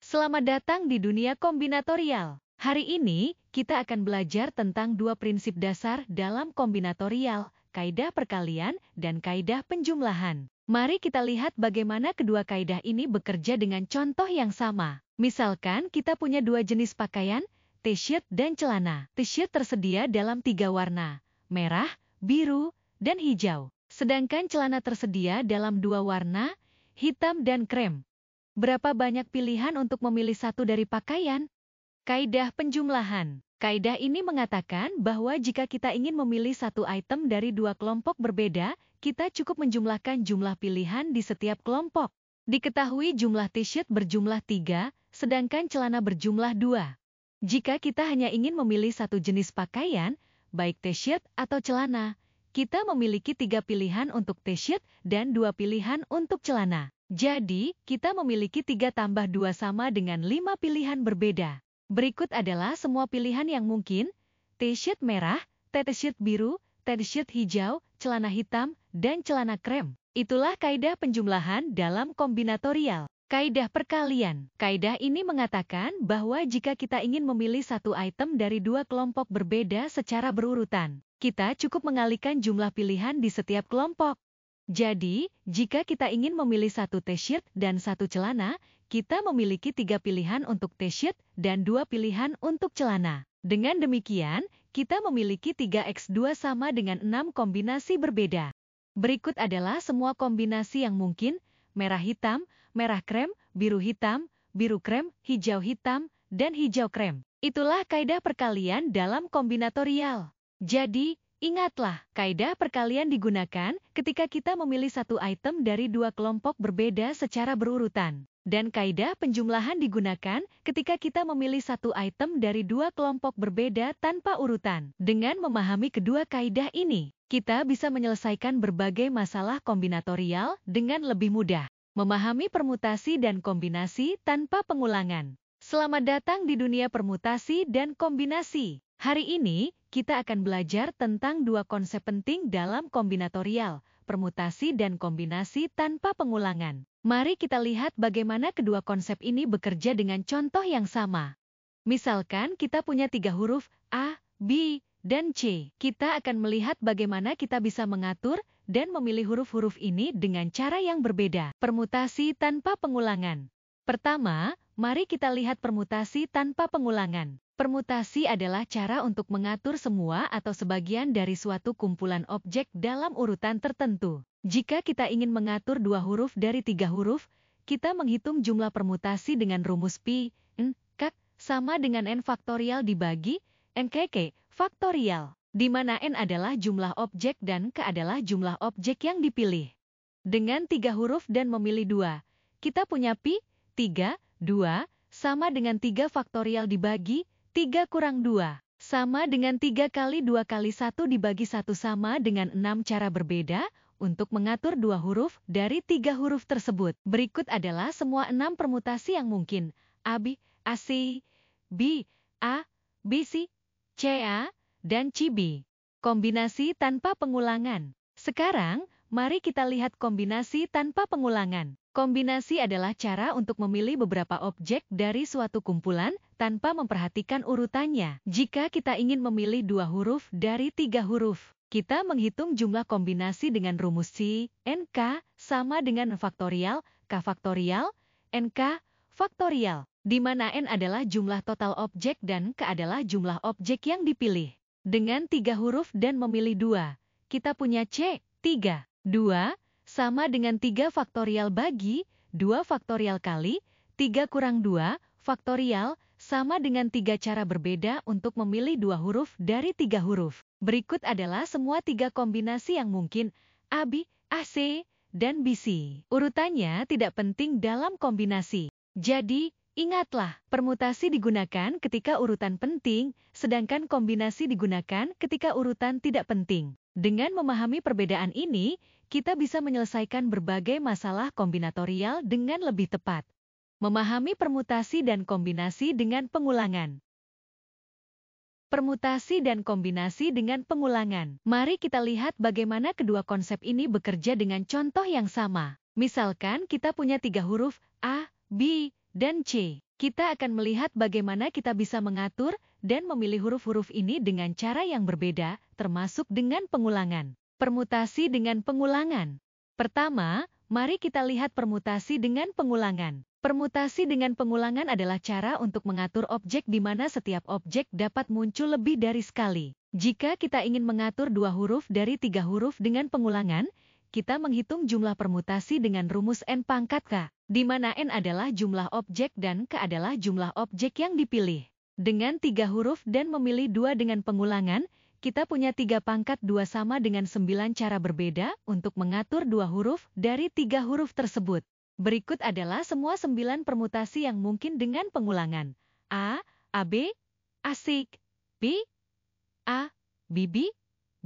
Selamat datang di dunia kombinatorial. Hari ini, kita akan belajar tentang dua prinsip dasar dalam kombinatorial, kaidah perkalian dan kaidah penjumlahan. Mari kita lihat bagaimana kedua kaidah ini bekerja dengan contoh yang sama. Misalkan kita punya dua jenis pakaian, t-shirt dan celana. T-shirt tersedia dalam 3 warna, merah, biru, dan hijau. Sedangkan celana tersedia dalam 2 warna, hitam dan krem. Berapa banyak pilihan untuk memilih satu dari pakaian? Kaidah penjumlahan. Kaidah ini mengatakan bahwa jika kita ingin memilih satu item dari dua kelompok berbeda, kita cukup menjumlahkan jumlah pilihan di setiap kelompok. Diketahui jumlah t-shirt berjumlah 3, sedangkan celana berjumlah 2. Jika kita hanya ingin memilih satu jenis pakaian, baik t-shirt atau celana, kita memiliki 3 pilihan untuk t-shirt dan 2 pilihan untuk celana. Jadi, kita memiliki 3 tambah 2 sama dengan 5 pilihan berbeda. Berikut adalah semua pilihan yang mungkin: t-shirt merah, t-shirt biru, t-shirt hijau, celana hitam, dan celana krem. Itulah kaidah penjumlahan dalam kombinatorial. Kaidah perkalian. Kaidah ini mengatakan bahwa jika kita ingin memilih satu item dari dua kelompok berbeda secara berurutan, kita cukup mengalihkan jumlah pilihan di setiap kelompok. Jadi, jika kita ingin memilih satu t-shirt dan satu celana, kita memiliki 3 pilihan untuk t-shirt dan 2 pilihan untuk celana. Dengan demikian, kita memiliki 3x2 sama dengan 6 kombinasi berbeda. Berikut adalah semua kombinasi yang mungkin: merah hitam, merah krem, biru hitam, biru krem, hijau hitam, dan hijau krem. Itulah kaidah perkalian dalam kombinatorial. Jadi, ingatlah, kaidah perkalian digunakan ketika kita memilih satu item dari dua kelompok berbeda secara berurutan. Dan kaidah penjumlahan digunakan ketika kita memilih satu item dari dua kelompok berbeda tanpa urutan. Dengan memahami kedua kaidah ini, kita bisa menyelesaikan berbagai masalah kombinatorial dengan lebih mudah. Memahami permutasi dan kombinasi tanpa pengulangan. Selamat datang di dunia permutasi dan kombinasi. Hari ini, kita akan belajar tentang dua konsep penting dalam kombinatorial, permutasi dan kombinasi tanpa pengulangan. Mari kita lihat bagaimana kedua konsep ini bekerja dengan contoh yang sama. Misalkan kita punya 3 huruf A, B, dan C. Kita akan melihat bagaimana kita bisa mengatur dan memilih huruf-huruf ini dengan cara yang berbeda. Permutasi tanpa pengulangan. Pertama, mari kita lihat permutasi tanpa pengulangan. Permutasi adalah cara untuk mengatur semua atau sebagian dari suatu kumpulan objek dalam urutan tertentu. Jika kita ingin mengatur 2 huruf dari 3 huruf, kita menghitung jumlah permutasi dengan rumus pi, n, k, sama dengan n faktorial dibagi n k faktorial, di mana n adalah jumlah objek dan k adalah jumlah objek yang dipilih. Dengan 3 huruf dan memilih 2, kita punya pi, 3, 2, sama dengan 3 faktorial dibagi 3 kurang 2, sama dengan 3 kali 2 kali 1 dibagi 1 sama dengan 6 cara berbeda untuk mengatur 2 huruf dari 3 huruf tersebut. Berikut adalah semua 6 permutasi yang mungkin: AB, AC, B, A, BC, CA, dan CB. Kombinasi tanpa pengulangan. Sekarang, mari kita lihat kombinasi tanpa pengulangan. Kombinasi adalah cara untuk memilih beberapa objek dari suatu kumpulan tanpa memperhatikan urutannya. Jika kita ingin memilih 2 huruf dari 3 huruf, kita menghitung jumlah kombinasi dengan rumus C, NK, sama dengan faktorial, K faktorial, NK, faktorial, di mana N adalah jumlah total objek dan K adalah jumlah objek yang dipilih. Dengan 3 huruf dan memilih 2, kita punya C, 3, 2, sama dengan 3 faktorial bagi 2 faktorial kali 3 kurang 2 faktorial, sama dengan 3 cara berbeda untuk memilih 2 huruf dari 3 huruf. Berikut adalah semua 3 kombinasi yang mungkin: AB, AC, dan BC. Urutannya tidak penting dalam kombinasi. Jadi, ingatlah, permutasi digunakan ketika urutan penting, sedangkan kombinasi digunakan ketika urutan tidak penting. Dengan memahami perbedaan ini, kita bisa menyelesaikan berbagai masalah kombinatorial dengan lebih tepat. Memahami permutasi dan kombinasi dengan pengulangan. Permutasi dan kombinasi dengan pengulangan. Mari kita lihat bagaimana kedua konsep ini bekerja dengan contoh yang sama. Misalkan kita punya 3 huruf A, B, dan C. Kita akan melihat bagaimana kita bisa mengatur dan memilih huruf-huruf ini dengan cara yang berbeda, termasuk dengan pengulangan. Permutasi dengan pengulangan. Pertama, mari kita lihat permutasi dengan pengulangan. Permutasi dengan pengulangan adalah cara untuk mengatur objek di mana setiap objek dapat muncul lebih dari sekali. Jika kita ingin mengatur 2 huruf dari 3 huruf dengan pengulangan, kita menghitung jumlah permutasi dengan rumus N pangkat K, di mana N adalah jumlah objek dan K adalah jumlah objek yang dipilih. Dengan 3 huruf dan memilih 2 dengan pengulangan, kita punya 3 pangkat 2 sama dengan 9 cara berbeda untuk mengatur 2 huruf dari 3 huruf tersebut. Berikut adalah semua 9 permutasi yang mungkin dengan pengulangan. A, AB, AC, B, A, BB,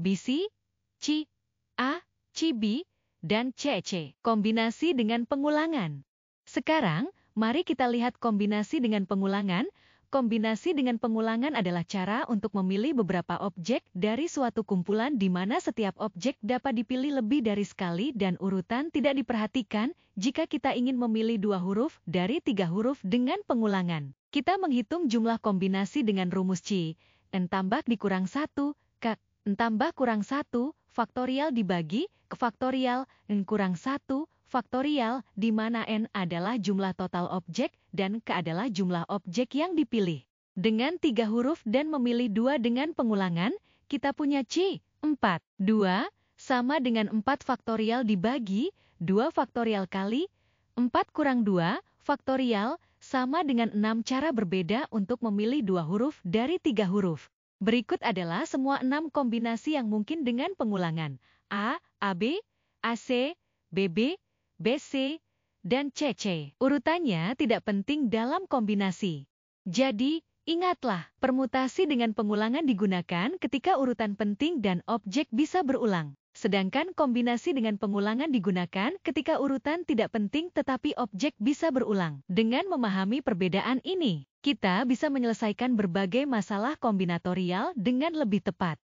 BC, C, A, CB, dan CC. Kombinasi dengan pengulangan. Sekarang, mari kita lihat kombinasi dengan pengulangan. Kombinasi dengan pengulangan adalah cara untuk memilih beberapa objek dari suatu kumpulan di mana setiap objek dapat dipilih lebih dari sekali dan urutan tidak diperhatikan jika kita ingin memilih 2 huruf dari 3 huruf dengan pengulangan. Kita menghitung jumlah kombinasi dengan rumus C, N tambah dikurang 1, K, N tambah kurang 1, faktorial dibagi ke faktorial, N kurang 1, faktorial, di mana N adalah jumlah total objek dan K adalah jumlah objek yang dipilih. Dengan 3 huruf dan memilih 2 dengan pengulangan, kita punya C, 4. 2 sama dengan 4 faktorial dibagi 2 faktorial kali 4 kurang 2 faktorial sama dengan 6 cara berbeda untuk memilih 2 huruf dari 3 huruf. Berikut adalah semua 6 kombinasi yang mungkin dengan pengulangan. A, AB, AC, BB, BC, dan CC. Urutannya tidak penting dalam kombinasi. Jadi, ingatlah, permutasi dengan pengulangan digunakan ketika urutan penting dan objek bisa berulang. Sedangkan kombinasi dengan pengulangan digunakan ketika urutan tidak penting tetapi objek bisa berulang. Dengan memahami perbedaan ini, kita bisa menyelesaikan berbagai masalah kombinatorial dengan lebih tepat.